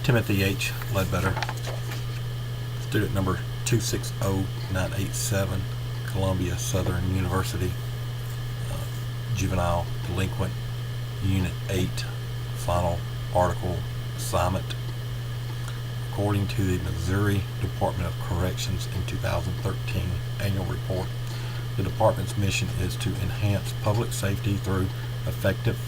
Timothy H. Ledbetter, student number 260987, Columbia Southern University, juvenile delinquent, Unit 8, final article assignment. According to the Missouri Department of Corrections in 2013 annual report, the department's mission is to enhance public safety through effective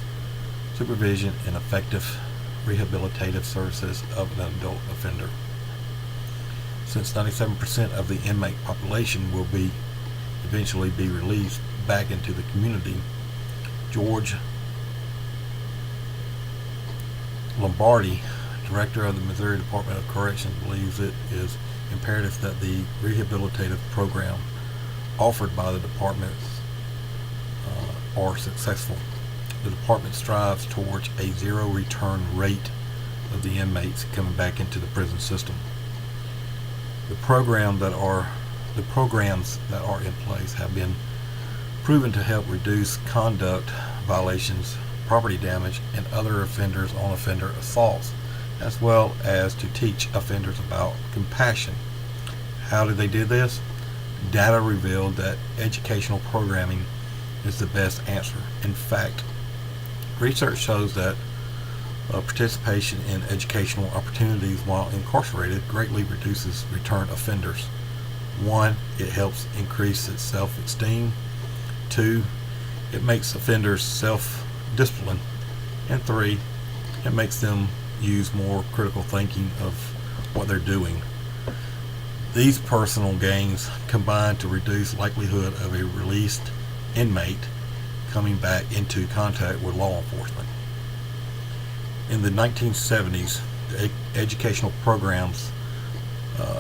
supervision and effective rehabilitative services of an adult offender. Since 97% of the inmate population will eventually be released back into the community, George Lombardi, director of the Missouri Department of Corrections, believes it is imperative that the rehabilitative program offered by the department are successful. The department strives towards a zero return rate of the inmates coming back into the prison system. The programs that are in place have been proven to help reduce conduct violations, property damage, and other offenders on offender assaults, as well as to teach offenders about compassion. How do they do this? Data revealed that educational programming is the best answer. In fact, research shows that participation in educational opportunities while incarcerated greatly reduces return offenders. 1, it helps increase its self-esteem. 2, it makes offenders self-disciplined. And 3, it makes them use more critical thinking of what they're doing. These personal gains combine to reduce likelihood of a released inmate coming back into contact with law enforcement. In the 1970s, the educational programs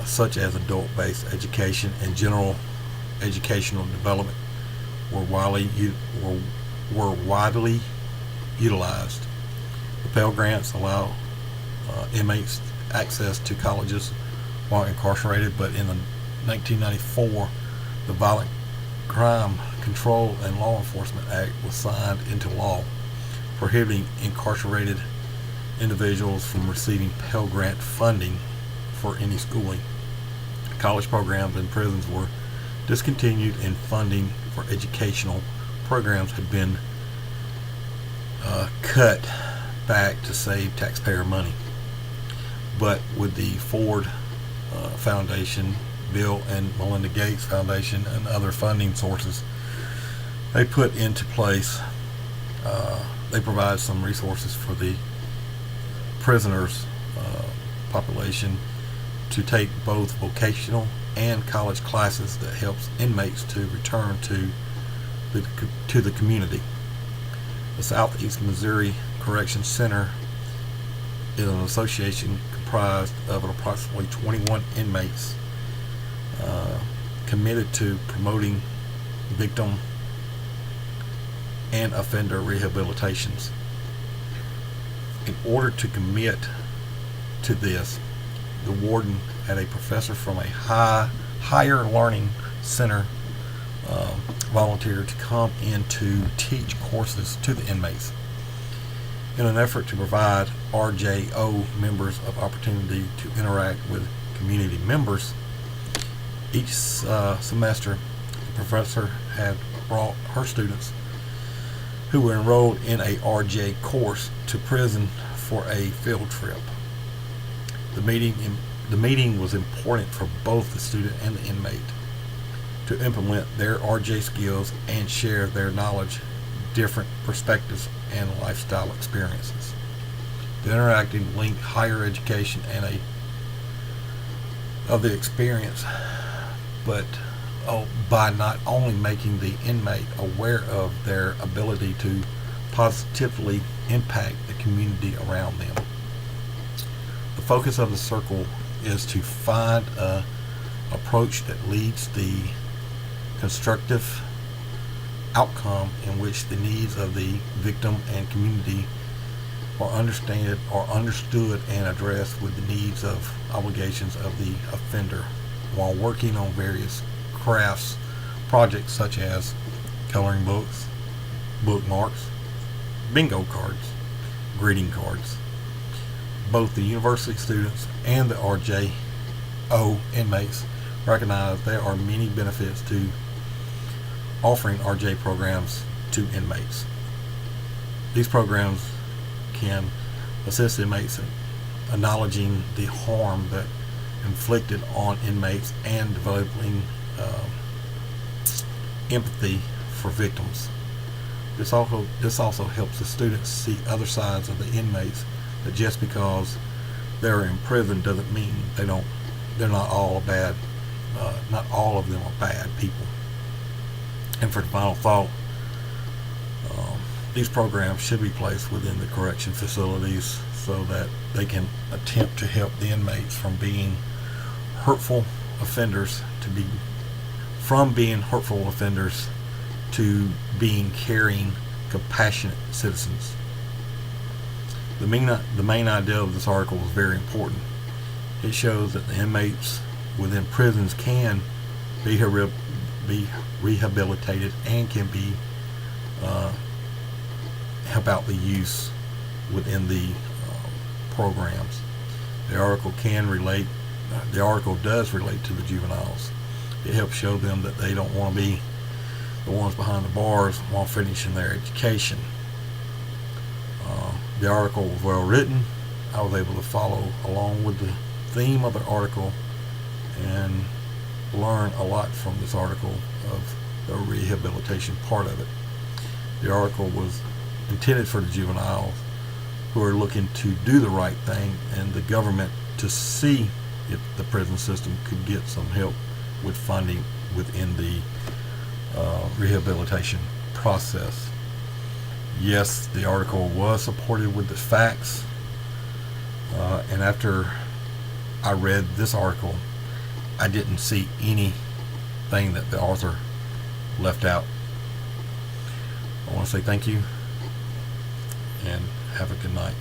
such as adult-based education and general educational development were widely utilized. The Pell Grants allow inmates access to colleges while incarcerated, but in the 1994, the Violent Crime Control and Law Enforcement Act was signed into law, prohibiting incarcerated individuals from receiving Pell Grant funding for any schooling. College programs and prisons were discontinued, and funding for educational programs had been cut back to save taxpayer money. But with the Ford Foundation, Bill and Melinda Gates Foundation, and other funding sources they put into place, they provide some resources for the prisoners population to take both vocational and college classes that helps inmates to return to the community. The Southeast Missouri Corrections Center is an association comprised of approximately 21 inmates committed to promoting victim and offender rehabilitations. In order to commit to this, the warden had a professor from a higher learning center volunteer to come in to teach courses to the inmates. In an effort to provide RJO members of opportunity to interact with community members, each semester the professor had brought her students who were enrolled in a RJ course to prison for a field trip. The meeting was important for both the student and the inmate to implement their RJ skills and share their knowledge, different perspectives, and lifestyle experiences. The interacting linked higher education and of the experience, but by not only making the inmate aware of their ability to positively impact the community around them. The focus of the circle is to find an approach that leads the constructive outcome in which the needs of the victim and community are understood and addressed with the needs of obligations of the offender, while working on various crafts projects such as coloring books, bookmarks, bingo cards, greeting cards. both the university students and the RJO inmates recognize there are many benefits to offering RJ programs to inmates. These programs can assist inmates in acknowledging the harm that inflicted on inmates and developing empathy for victims. This also helps the students see other sides of the inmates, that just because they're in prison doesn't mean they're not all bad. Not all of them are bad people. And for the final thought, these programs should be placed within the correction facilities so that they can attempt to help the inmates from being hurtful offenders to being caring, compassionate citizens. The main idea of this article is very important. It shows that the inmates within prisons can be rehabilitated and can be help out the youth within the programs. The article does relate to the juveniles. It helps show them that they don't want to be the ones behind the bars while finishing their education. The article was well written. I was able to follow along with the theme of the article and learn a lot from this article of the rehabilitation part of it. The article was intended for the juveniles who are looking to do the right thing, and the government to see if the prison system could get some help with funding within the rehabilitation process. Yes, the article was supported with the facts, and after I read this article, I didn't see anything that the author left out. I want to say thank you and have a good night.